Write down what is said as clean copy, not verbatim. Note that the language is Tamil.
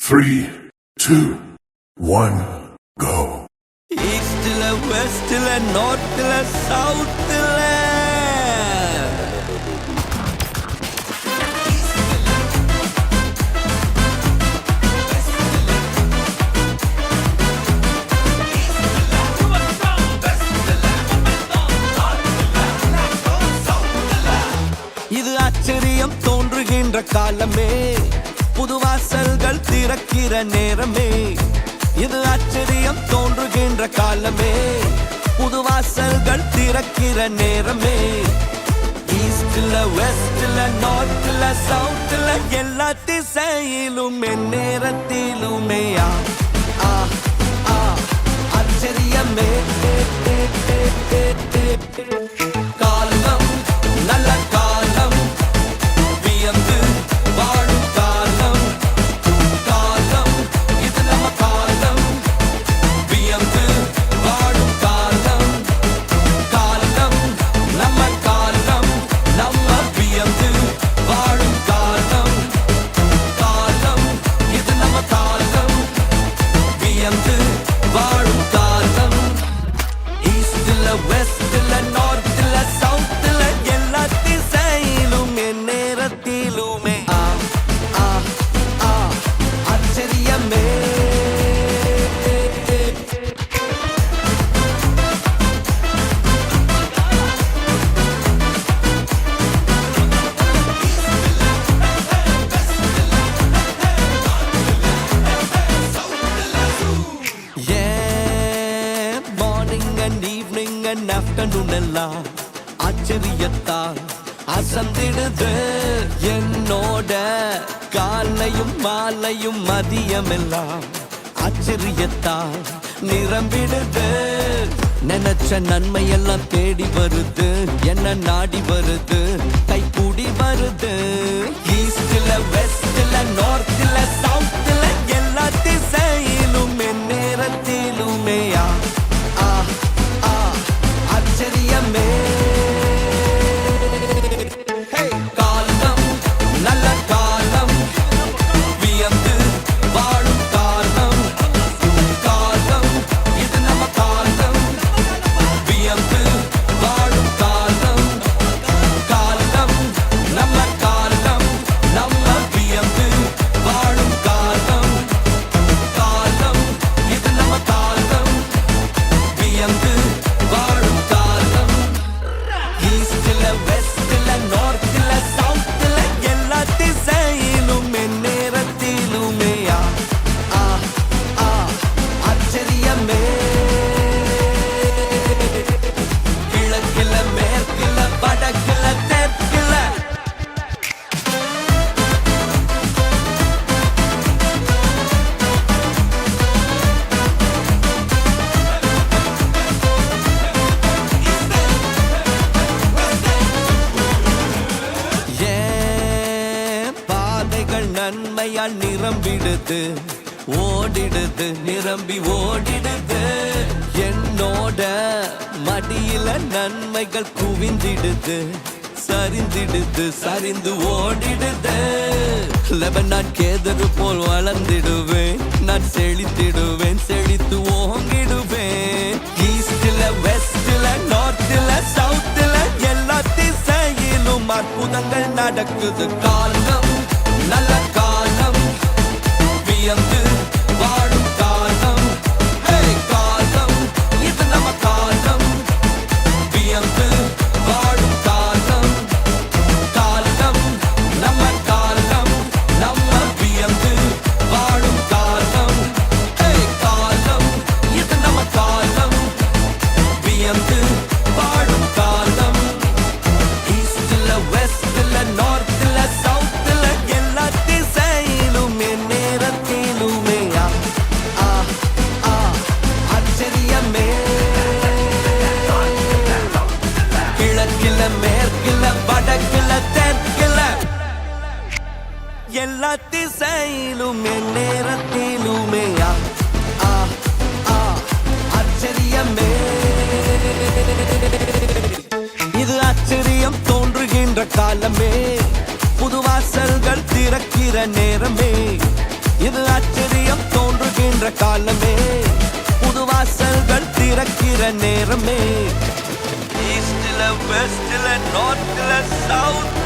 3, 2, 1, go. ஈஸ்ட்ல வெஸ்ட்ல நார்த்ல சவுத்ல இது ஆச்சரியம் தோன்றுகின்ற காலமே, புது வாசல்கள் திறக்கிற நேரமே. இது ஆச்சரியம் தோன்றுகின்ற காலமே, புது வாசல்கள் திறக்கிற நேரமே. ஈஸ்ட்ல வெஸ்ட்ல நார்த்ல சவுத்ல எல்லா திசையிலும் என் நேரத்திலுமே ஆச்சரியமே. காலம் நல்ல காலம், வியந்து வாழும் காலம். காலம் இது நம்ம காலம், வியந்து வாழும் காலம். காலம் நம்ம காலம், நம்ம வியந்து வாழும் காலம். காலம் இது நம்ம காலம், வியந்து வாழும் காலம். ஈஸ்ட்ல வெஸ்ட்ல நார்த்ல சவுத்ல எல்லா திசையிலும் என் நேரத்திலுமே ஆச்சரியமே. Morning and evening and afternoon எல்லாம் ஆச்சரியத்தால் அசந்திடுது என்னோட. காலையும் மாலையும் மதியம் எல்லாம் ஆச்சரியத்தால் நிரம்பிடுது. நினைச்ச நன்மை எல்லாம் தேடி வருது, என்ன நாடி வருது, கைகூடி வருது. ஈஸ்ட்ல வெஸ்ட்ல நார்த்ல சவுத்ல எல்லா திசையிலும் என் நேரத்திலுமே ஆச்சரியமே. காலம் நல்ல காலம், வியந்து வாழும் காலம். காலம் இது நம்ம காலம், வியந்து வாழும் காலம். காலம் நம்ம காலம், நம்ம வியந்து வாழும் காலம். காலம் இது நம்ம காலம், வியந்து வாழும் காலம். ஈஸ்ட்ல வெஸ்ட்ல நார்த்ல சவுத்ல எல்லா திசையிலும் என் நேரத்திலுமே ஆச்சரியமே. கிழக்குல மேற்குல வடக்குல தெற்குல பாதைகள் நன்மையால் நிரம்பிடுது, ஓடிடுது, நிரம்பி ஓடிடுது. என்னோட மடியில நன்மைகள் குவிந்திடுது, சரிந்திடுது, சரிந்து ஓடிடுது. லெபனான் கேதரு போல் வளர்ந்திடுவேன், நான் செழித்திடுவேன், செழித்து ஓங்கிடுவேன். ஈஸ்ட்ல வெஸ்ட்ல நார்த்ல சவுத்ல எல்லா திசையிலும் அற்புதங்கள் நடக்குது. காலம் நல்ல காலம், வியந்து வாழும் காலம். காலம் இது நம்ம காலம், வியந்து வாழும் காலம். காலம் நம்ம காலம், நம்ம வியந்து வாழும் காலம். காலம் இது நம்ம காலம், வியந்து வாழும் காலம். ஈஸ்ட்ல வெஸ்ட்ல நார்த்ல சவுத்ல எல்லா திசையிலும் என் நேரத்திலுமே ஆச்சரியமே. கிழக்குல மேற்குல வடக்குல தெற்குல எல்லா திசையிலும் என் நேரத்திலுமே ஆச்சரியமே. இது ஆச்சரியம் தோன்றுகின்ற காலமே, புது வாசல்கள் திறக்கிற நேரமே. இது ஆச்சரியம் தோன்றுகின்ற காலமே, புது வாசல்கள் திறக்கிற நேரமே. ஈஸ்ட்ல வெஸ்ட்ல நார்த்ல சவுத்